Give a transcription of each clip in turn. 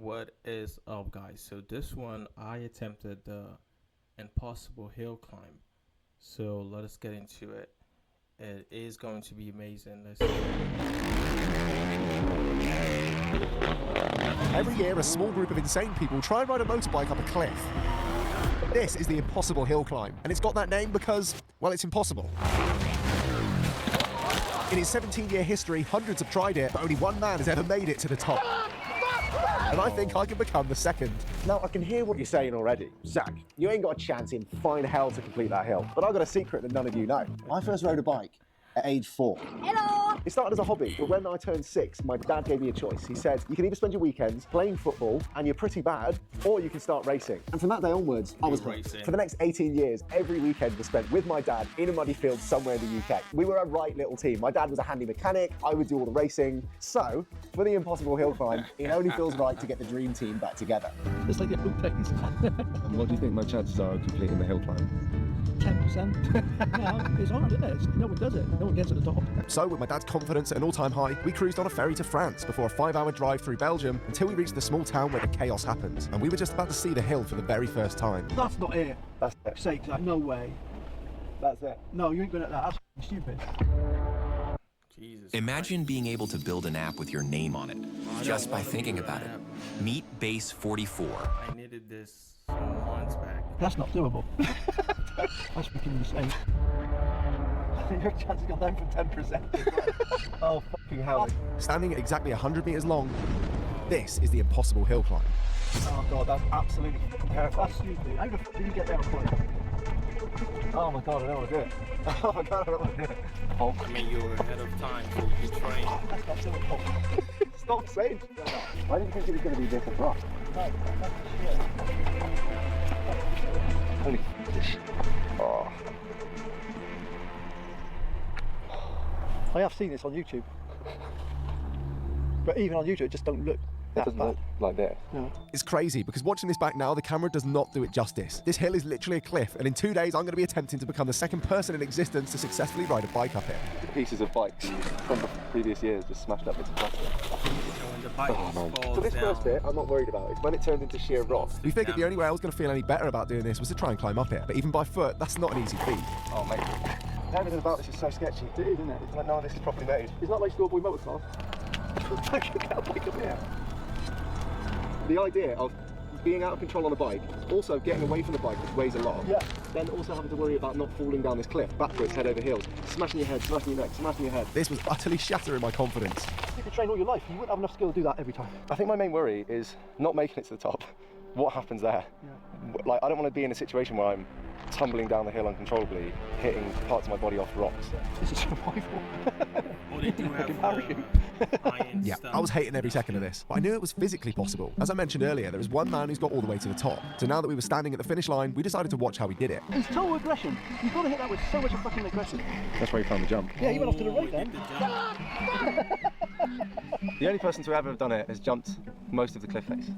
What is up, guys? So this one I attempted the impossible hill climb, so let us get into it. It is going to be amazing. Let's Every year a small group of insane people try and ride a motorbike up a cliff. This is the impossible hill climb, and it's got that name because, well, it's impossible. In its 17-year history, hundreds have tried it, but only one man has ever made it to the top. And I think I can become the second. Now, I can hear what you're saying already. Zac, you ain't got a chance in fine hell to complete that hill. But I've got a secret that none of you know. I first rode a bike at age 4. Hello! It started as a hobby, but when I turned 6, my dad gave me a choice. He said, you can either spend your weekends playing football, and you're pretty bad, or you can start racing. And from that day onwards, I was hooked. For the next 18 years, every weekend was spent with my dad in a muddy field somewhere in the UK. We were a right little team. My dad was a handy mechanic, I would do all the racing. So, for the impossible hill climb, it only feels right to get the dream team back together. It's like the old days. And what do you think my chances are of completing the hill climb? 10%. No, it's hard, isn't it? No one does it. No one gets to the top. So, with my dad's confidence at an all-time high, we cruised on a ferry to France before a 5-hour drive through Belgium until we reached the small town where the chaos happens. And we were just about to see the hill for the very first time. That's not it. That's it. Sake, like, no way. That's it. No, you ain't good at that. That's stupid. Jesus Imagine Christ. being able to build an app with your name on it, just by thinking about it. Meet Base 44. I needed this some months back. That's not doable. That's freaking insane. I think your chances got down from 10%. Oh, fucking hell. Standing at exactly 100 metres long, this is the impossible hill climb. Oh god, that's absolutely terrifying. That's stupid. How the fuck did you get there on point? Oh my god, I don't want to do it. Oh my god, I don't want to do it. I mean, you were ahead of time, so you could train. That's not doable. Stop saying that. I didn't think it was going to be this abrupt. No, that's shit. Holy shit. Oh. I have seen this on YouTube. But even on YouTube, it just don't look that bad. Like this. No. It's crazy because watching this back now, the camera does not do it justice. This hill is literally a cliff, and in 2 days, I'm going to be attempting to become the second person in existence to successfully ride a bike up it. Pieces of bikes from the previous years just smashed up into plastic. So when the bike falls So this down, first bit, I'm not worried about. It's when it turned into sheer rock. We figured the only way I was going to feel any better about doing this was to try and climb up it, but even by foot, that's not an easy feat. Oh, mate. Everything about this is so sketchy. It is, isn't it? It's like none of this is properly made. It's not like schoolboy motocross. You get a bike up here. The idea of being out of control on a bike, also getting away from the bike, which weighs a lot, Yeah. then also having to worry about not falling down this cliff, backwards, head over heels, smashing your head, smashing your neck, smashing your head. This was utterly shattering my confidence. You could train all your life. You wouldn't have enough skill to do that every time. I think my main worry is not making it to the top. What happens there? Yeah. Like, I don't want to be in a situation where I'm tumbling down the hill uncontrollably, hitting parts of my body off rocks. This is survival. oh, they do have parachute. iron Yeah, stuff. I was hating every second of this, but I knew it was physically possible. As I mentioned earlier, there was one man who's got all the way to the top. So now that we were standing at the finish line, we decided to watch how he did it. It's total aggression. You've got to hit that with so much fucking aggression. That's where you found the jump. Yeah, you went off to the right he then. did the jump. The only person to ever have done it has jumped most of the cliff face.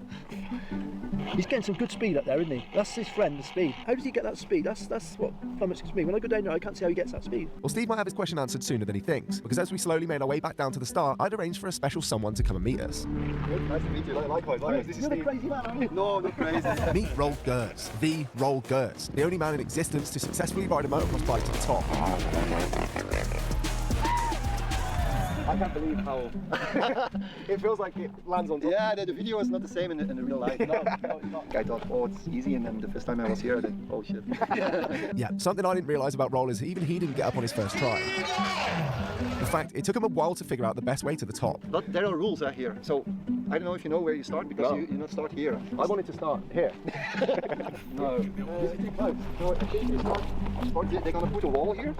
He's getting some good speed up there, isn't he? That's his friend, the speed. How does he get that speed? That's what flummoxes me. When I go down there, I can't see how he gets that speed. Well, Steve might have his question answered sooner than he thinks, because as we slowly made our way back down to the start, I'd arranged for a special someone to come and meet us. Nice to meet you. Likewise. This is You're the Steve. crazy man, aren't you? No, I'm not crazy. Meet Roll Gers, the Roll Gers, the only man in existence to successfully ride a motocross bike to the top. I can't believe how it feels like it lands on top. Yeah, the video is not the same in the real life. No, it's not. I thought, oh, it's easy, and then the first time I was here, I did, oh shit. Yeah, something I didn't realise about Roll is even he didn't get up on his first try. In fact, it took him a while to figure out the best way to the top. But there are rules here, so I don't know if you know where you start, because No. you not start here. I wanted to start here. No. They're gonna put a wall here.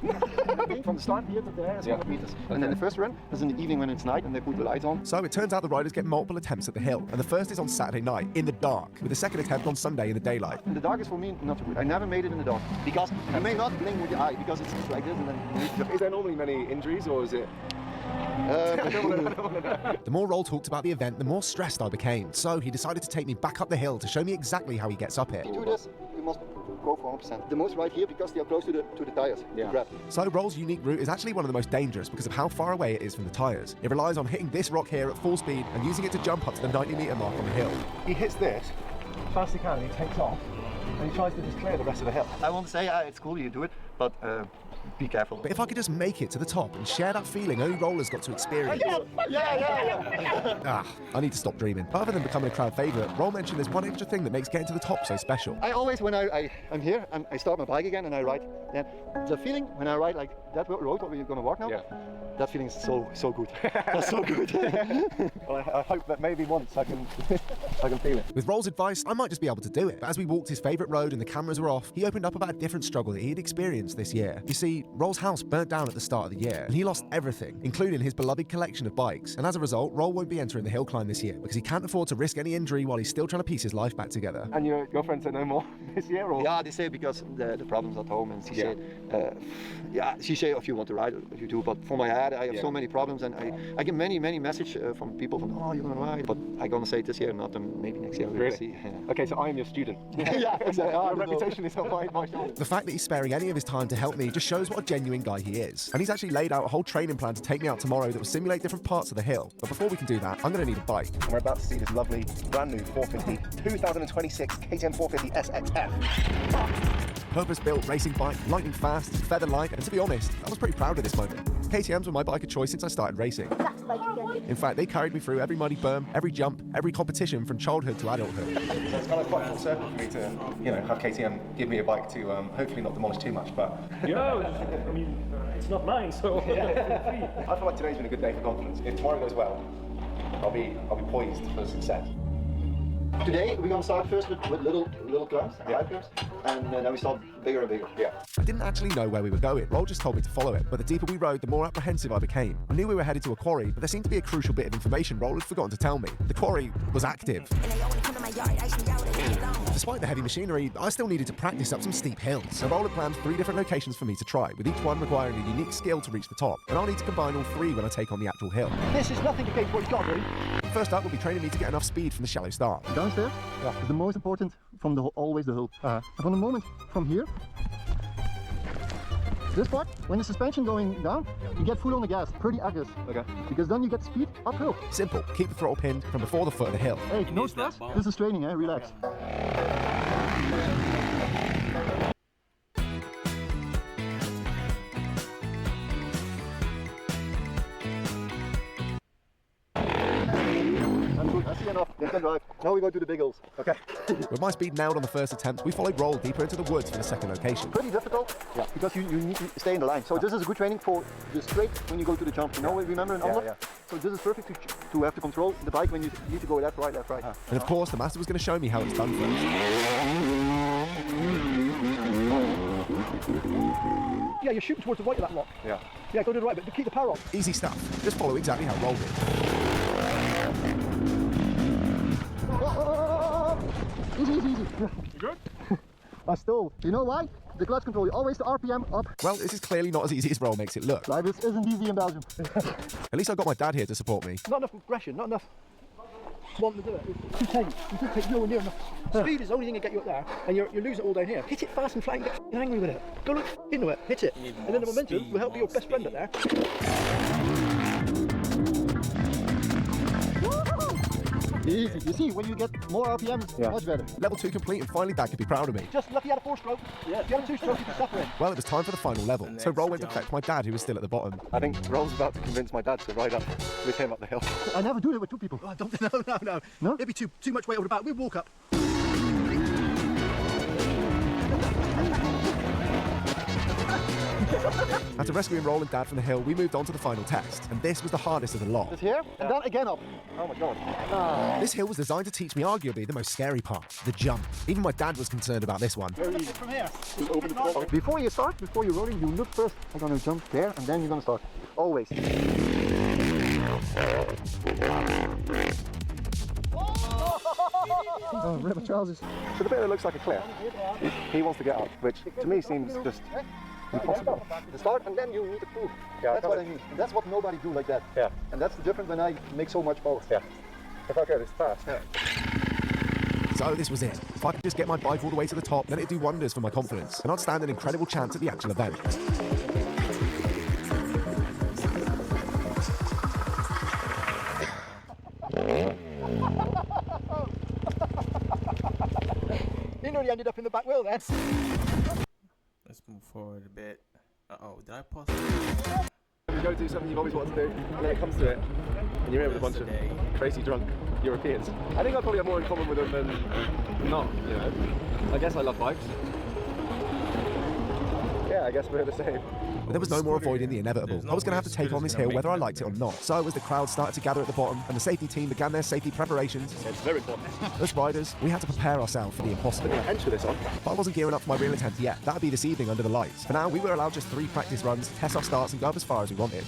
From the start here to there is 100 meters. And then the first run is in the evening when it's night and they put the lights on. So it turns out the riders get multiple attempts at the hill, and the first is on Saturday night, in the dark, with the second attempt on Sunday in the daylight. And the dark is for me not good. I never made it in the dark. Because you may not blink with your eye, because it's like this and then... Is there normally many injuries, or is it... The more Roll talked about the event, the more stressed I became, so he decided to take me back up the hill to show me exactly how he gets up it. You do this, you must go for 100%. The most right here because they are close to the tires. Yeah. Grab. So Roll's unique route is actually one of the most dangerous because of how far away it is from the tyres. It relies on hitting this rock here at full speed and using it to jump up to the 90-metre mark on the hill. He hits this as fast as he can and he takes off and he tries to just clear the rest of the hill. I won't say it's cool you do it, but be careful. But if I could just make it to the top and share that feeling only rollers got to experience. I need to stop dreaming. But other than becoming a crowd favourite, Roll mentioned there's one extra thing that makes getting to the top so special. I always, when I'm here and I start my bike again and I ride, then the feeling when I ride like that road what we're going to walk now, that feeling is so good. That's so good. Well, I hope that maybe once I can feel it. With Roll's advice, I might just be able to do it. But as we walked his favourite road and the cameras were off, he opened up about a different struggle that he'd experienced this year. You see, Roll's house burnt down at the start of the year, and he lost everything, including his beloved collection of bikes. And as a result, Roll won't be entering the hill climb this year because he can't afford to risk any injury while he's still trying to piece his life back together. And your girlfriend said no more this year, or? Yeah, they say because the problems at home, and she said, she said if you want to ride, if you do. But for my head, I have so many problems, and I get many messages from people from, oh, you're gonna ride, but I'm gonna say this year, not maybe next year. Really? See. Okay, so I am your student. Yeah, exactly. Your reputation is on my shoulders. The fact that he's sparing any of his time to help me just shows what a genuine guy he is. And he's actually laid out a whole training plan to take me out tomorrow that will simulate different parts of the hill. But before we can do that, I'm going to need a bike. And we're about to see this lovely, brand new 450, 2026 KTM 450 SXF. Purpose-built racing bike, lightning fast, feather light, and to be honest, I was pretty proud of this moment. KTMs were my bike of choice since I started racing. In fact, they carried me through every muddy berm, every jump, every competition from childhood to adulthood. So it's kind of quite full circle for me to, have KTM give me a bike to hopefully not demolish too much, but... I mean, it's not mine, so... I feel like today's been a good day for confidence. If tomorrow goes well, I'll be poised for success. Today we're gonna start first with little climbs, high climbs, and then we start bigger and bigger. Yeah. I didn't actually know where we were going. Roll just told me to follow it, but the deeper we rode, the more apprehensive I became. I knew we were headed to a quarry, but there seemed to be a crucial bit of information Roll had forgotten to tell me. The quarry was active. Despite the heavy machinery, I still needed to practice up some steep hills. So Roll had planned 3 different locations for me to try, with each one requiring a unique skill to reach the top. And I'll need to combine all 3 when I take on the actual hill. This is nothing against what he's got, really. First up will be training me to get enough speed from the shallow start. Downstairs is the most important from always the hill. And from the moment from here, this part, when the suspension going down, you get full on the gas, pretty aggressive. Okay. Because then you get speed uphill. Simple. Keep the throttle pinned from before the foot of the hill. Hey, no stress. This is training, relax. That's enough. You can drive. Now we go to the big hills. Okay. With my speed nailed on the first attempt, we followed Roll deeper into the woods for the second location. Pretty difficult, because you need to stay in the line. So this is a good training for the straight when you go to the jump. You know, remember in Onward? So this is perfect to have to control the bike when you need to go left, right, left, right. And of course, the master was going to show me how it's done first. Yeah, you're shooting towards the right of that lock. Yeah, go to the right, but keep the power on. Easy stuff. Just follow exactly how Roll did. Easy. You good? I still. You know why? The clutch control, always the RPM up. Well, this is clearly not as easy as Roll makes it look. Life isn't easy in Belgium. At least I got my dad here to support me. Not enough aggression, not enough wanting to do it. It's too tame. You don't take nowhere near enough. Speed is the only thing that get you up there, and you lose it all down here. Hit it fast and flat and get angry with it. Go look into it, hit it. And then the momentum will help be your best friend up there. Easy. You see, when you get more RPM, it's much better. Level 2 complete, and finally Dad could be proud of me. Just lucky you had a 4-stroke. Yeah. If you had a 2-stroke, you could suffer it. Well, it was time for the final level, so Roll went to fetch my dad, who was still at the bottom. I think Roll's about to convince my dad to ride up with him up the hill. I never do it with 2 people. Oh, no. No? It'd be too much weight over the back. We'd walk up. After rescuing Roll and Dad from the hill, we moved on to the final test, and this was the hardest of the lot. Just here, and then again up. Oh my god. This hill was designed to teach me arguably the most scary part, the jump. Even my dad was concerned about this one. Very easy. From here. Open the door. Before you start, before you're rolling, you look first. I'm gonna jump there, and then you're gonna start. Always. Oh, rip my trousers. So the bit that looks like a cliff, he wants to get up, which to me seems just impossible. The start, and then you need to pull. Yeah, that's what I mean. And that's what nobody do like that. Yeah. And that's the difference when I make so much power. Yeah. If I go this fast. So this was it. If I could just get my bike all the way to the top, then it'd do wonders for my confidence, and I'd stand an incredible chance at the actual event. He nearly ended up in the back wheel then. Let's move forward a bit. Uh-oh, did I pause? You go to do something you've always wanted to do, and then it comes to it, and you're here with a bunch of crazy drunk Europeans. I think I probably have more in common with them than not, you know. I guess I love bikes. Yeah, I guess we're the same. But there was no more avoiding the inevitable. I was going to have to take on this hill whether I liked it or not. So as the crowd started to gather at the bottom and the safety team began their safety preparations, It's very important. us riders, we had to prepare ourselves for the impossible. Enter this on. But I wasn't gearing up for my real attempt yet. That'd be this evening under the lights. For now, we were allowed just 3 practice runs, test our starts and go up as far as we wanted.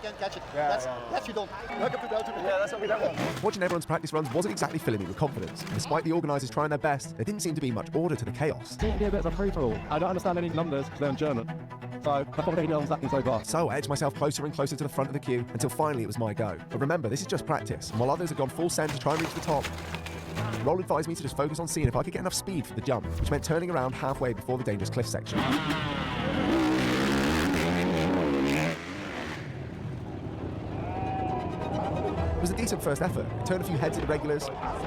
Can't catch it. That's you don't. Welcome to Belgium. Yeah, that's what we don't want. Watching everyone's practice runs wasn't exactly filling me with confidence. And despite the organisers trying their best, there didn't seem to be much order to the chaos. Seems to be a bit of a free-for-all. I don't understand any numbers because they're in German. So I probably know what's happening so far. So I edged myself closer and closer to the front of the queue until finally it was my go. But remember, this is just practice. And while others had gone full send to try and reach the top, Roll advised me to just focus on seeing if I could get enough speed for the jump, which meant turning around halfway before the dangerous cliff section. It was a decent first effort. It turned a few heads at the regulars. You have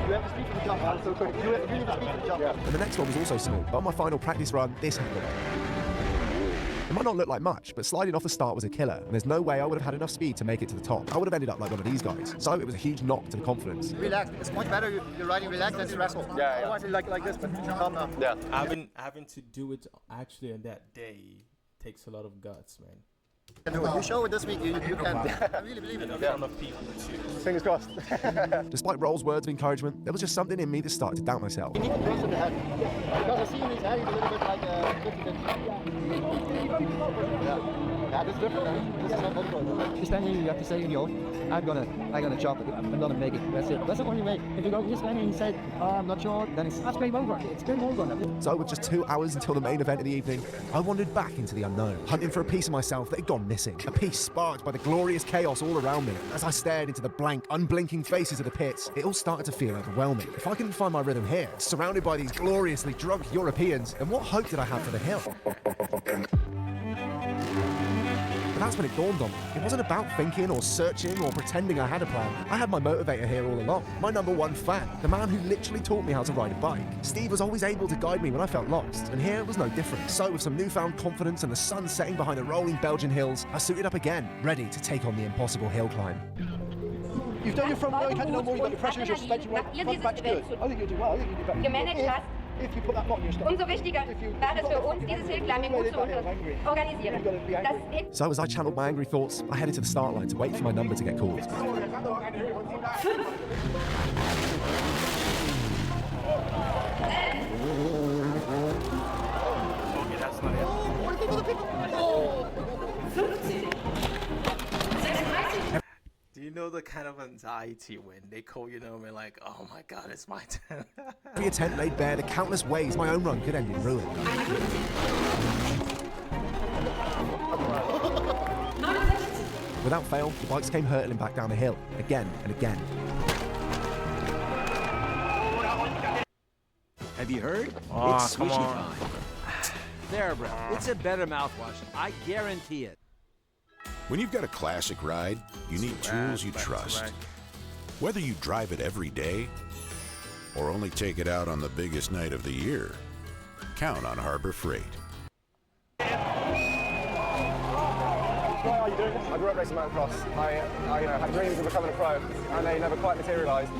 the speed for the jump, man. So quick. You really have the speed for the jump. And the next one was also smooth. But on my final practice run, this happened. It might not look like much, but sliding off the start was a killer, and there's no way I would have had enough speed to make it to the top. I would have ended up like one of these guys. So it was a huge knock to the confidence. Relax. It's much better you're riding relaxed than stressful. Yeah. Otherwise, like this, but calm down. Yeah. Having to do it actually on that day takes a lot of guts, man. You show it this week, you can. I really believe it. And a ton of people too. Fingers crossed. Despite Roll's words of encouragement, there was just something in me that started to doubt myself. You need to press in the head. Because I see in his head he's a little bit like 50-50. Yeah, this is different. This is not different. You stand here, you have to say, I'm gonna chop it. I'm gonna make it. That's it. That's the only way. If you go here standing and you say, I'm not sure, then that's game over. It's game over. So with just 2 hours until the main event of the evening, I wandered back into the unknown, hunting for a piece of myself that had gone missing. A piece sparked by the glorious chaos all around me. As I stared into the blank, unblinking faces of the pits, it all started to feel overwhelming. If I couldn't find my rhythm here, surrounded by these gloriously drunk Europeans, then what hope did I have for the hill? But that's when it dawned on me. It wasn't about thinking or searching or pretending I had a plan. I had my motivator here all along. My #1 fan. The man who literally taught me how to ride a bike. Steve was always able to guide me when I felt lost. And here it was no different. So with some newfound confidence and the sun setting behind the rolling Belgian hills, I suited up again, ready to take on the impossible hill climb. You've done your front wheel, you can't do no more, you've got your pressure, your suspension weight. Front back's good. I think you'll do well. I think you'll do better. Gemanagt hast. If you put that knot in your stomach. Umso wichtiger war es für uns, dieses Hillclimbing gut zu organisieren. So as I channeled my angry thoughts, I headed to the start line to wait for my number to get called. Do you know the kind of anxiety when they call your number and like, oh my god, it's my turn? Every attempt laid bare the countless ways my own run could end in ruin. Without fail, the bikes came hurtling back down the hill, again and again. Have you heard? Oh, It's come swishy on. time. There, bro. It's a better mouthwash. I guarantee it. When you've got a classic ride, you need tools you trust. Whether you drive it every day or only take it out on the biggest night of the year, count on Harbor Freight. Why are you doing this? I grew up racing motocross. I had dreams of becoming a pro, and they never quite materialised.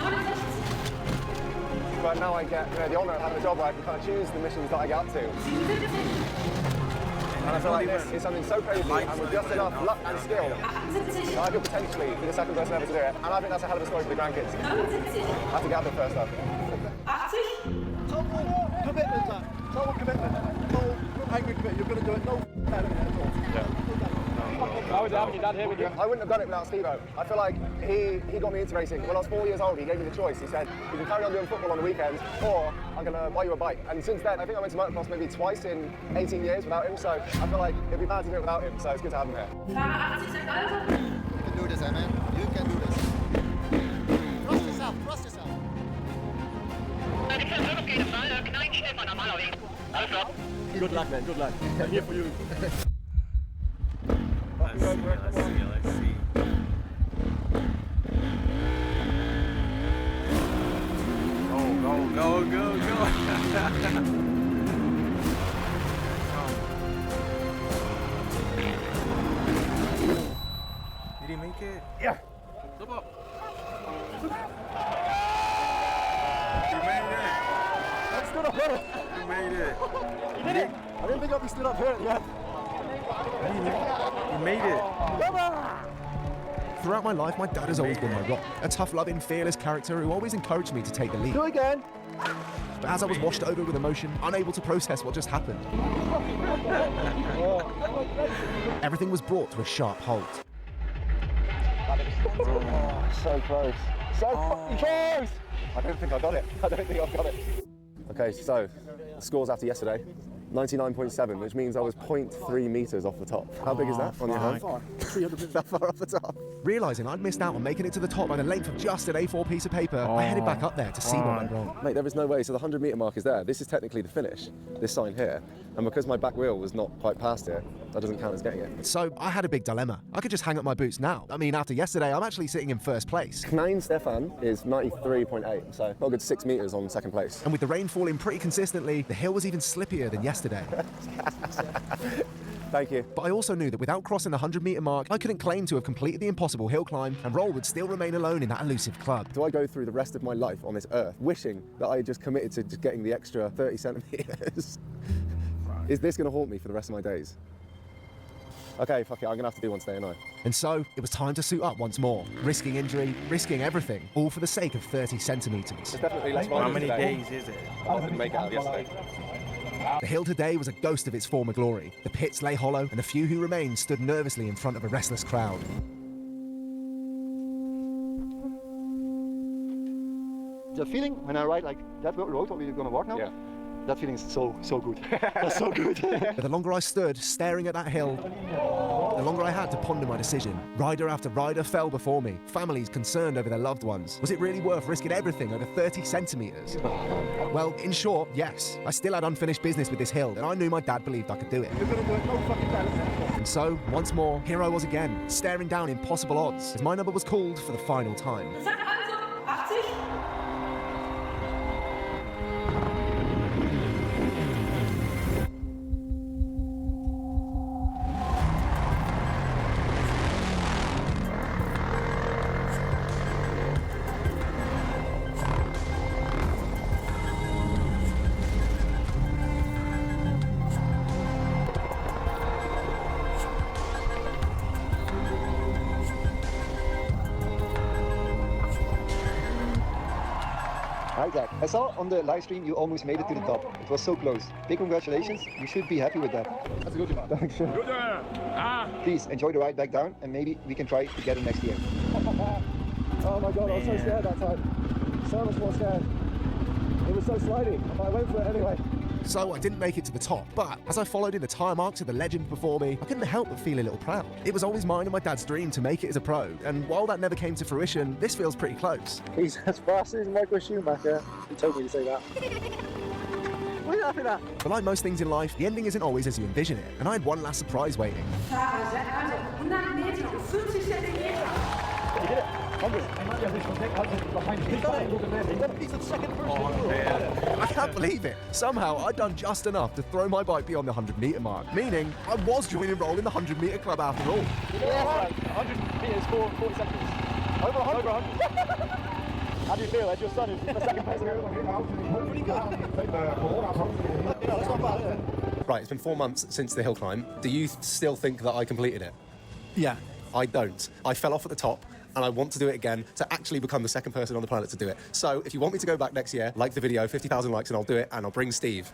But now I get the honour of having a job where I can kind of choose the missions that I get up to. And I feel like this is something so crazy, and with just enough luck and skill, that I could potentially be the second person ever to do it. And I think that's a hell of a story for the grandkids. I have to get up there first, though. Total commitment, Zach. Total commitment. Total angry commitment. You're going to do it. No better at all. Yeah. How was it having your dad here with you? I wouldn't have done it without Steve-O. I feel like he got me into racing. When I was 4 years old, he gave me the choice. He said, you can carry on doing football on the weekends, or I'm going to buy you a bike. And since then, I think I went to motocross maybe twice in 18 years without him, so I feel like it'd be bad to do it without him, so it's good to have him here. You can do this, man. You can do this. Trust yourself, trust yourself. Good luck, man, good luck. I'm here for you. Let's see. Go. Did he make it? Yeah. Come up. You made it. I stood up here. You made it. You did it. I didn't think I'd be stood up here yet. You made it. Come on. Throughout my life, my dad has always been my rock. A tough-loving, fearless character who always encouraged me to take the lead. Do it again. But as I was washed over with emotion, unable to process what just happened, everything was brought to a sharp halt. Oh, so close. So fucking close! I don't think I got it. Okay, so the scores after yesterday. 99.7, which means I was 0.3 meters off the top. How big is that on your hand? 300 that far off the top. Realising I'd missed out on making it to the top by the length of just an A4 piece of paper, I headed back up there to see what went wrong. Mate, there is no way. So the 100-meter mark is there. This is technically the finish, this sign here. And because my back wheel was not quite past it, that doesn't count as getting it. So I had a big dilemma. I could just hang up my boots now. I mean, after yesterday, I'm actually sitting in first place. Knein Stefan is 93.8, so not a good 6 meters on second place. And with the rain falling pretty consistently, the hill was even slippier than yesterday. Thank you. But I also knew that without crossing the 100-meter mark, I couldn't claim to have completed the impossible hill climb, and Roll would still remain alone in that elusive club. Do I go through the rest of my life on this earth wishing that I had just committed to just getting the extra 30 centimeters? Is this going to haunt me for the rest of my days? Okay, fuck it, I'm going to have to do one today, aren't I? And so, it was time to suit up once more, risking injury, risking everything, all for the sake of 30 centimeters. It's definitely less How many days is it? I didn't make it out yesterday. The hill today was a ghost of its former glory. The pits lay hollow, and the few who remained stood nervously in front of a restless crowd. The feeling when I ride like that road what we're going to walk now, that feeling is so good. That's so good. But the longer I stood, staring at that hill, the longer I had to ponder my decision. Rider after rider fell before me, families concerned over their loved ones. Was it really worth risking everything over 30 centimeters? Well, in short, yes. I still had unfinished business with this hill, and I knew my dad believed I could do it. And so, once more, here I was again, staring down impossible odds, as my number was called for the final time. Zac Alsop, 80. Hi Zach, I saw on the live stream you almost made it to the top. It was so close. Big congratulations, you should be happy with that. That's a good job. Thanks. Please enjoy the ride back down and maybe we can try together next year. Oh my god, I was so scared that time. So much more scared. It was so slidey, but I went for it anyway. So I didn't make it to the top, but as I followed in the tyre marks of the legend before me, I couldn't help but feel a little proud. It was always mine and my dad's dream to make it as a pro, and while that never came to fruition, this feels pretty close. He's as fast as Michael Schumacher. He told me to say that. What are you laughing at? But like most things in life, the ending isn't always as you envision it, and I had one last surprise waiting. Fahrer Zac Alsop, 100 Meter und 50 Zentimeter. You did it. 100. He's the second person. Oh, man. I can't believe it. Somehow, I'd done just enough to throw my bike beyond the 100-meter mark, meaning I was joining Roll in the 100-meter club after all. Yeah, 100 meters, 40 seconds. Over 100. Over 100. How do you feel as your son is the second person? Pretty good. Yeah, that's not bad. Right, it's been 4 months since the hill climb. Do you still think that I completed it? Yeah. I don't. I fell off at the top, and I want to do it again to actually become the second person on the planet to do it. So if you want me to go back next year, like the video, 50,000 likes, and I'll do it, and I'll bring Steve.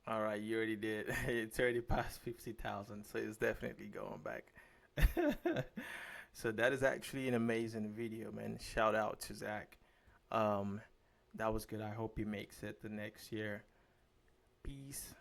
All right, you already did. It's already past 50,000, so it's definitely going back. So that is actually an amazing video, man. Shout out to Zac. That was good. I hope he makes it the next year. Peace.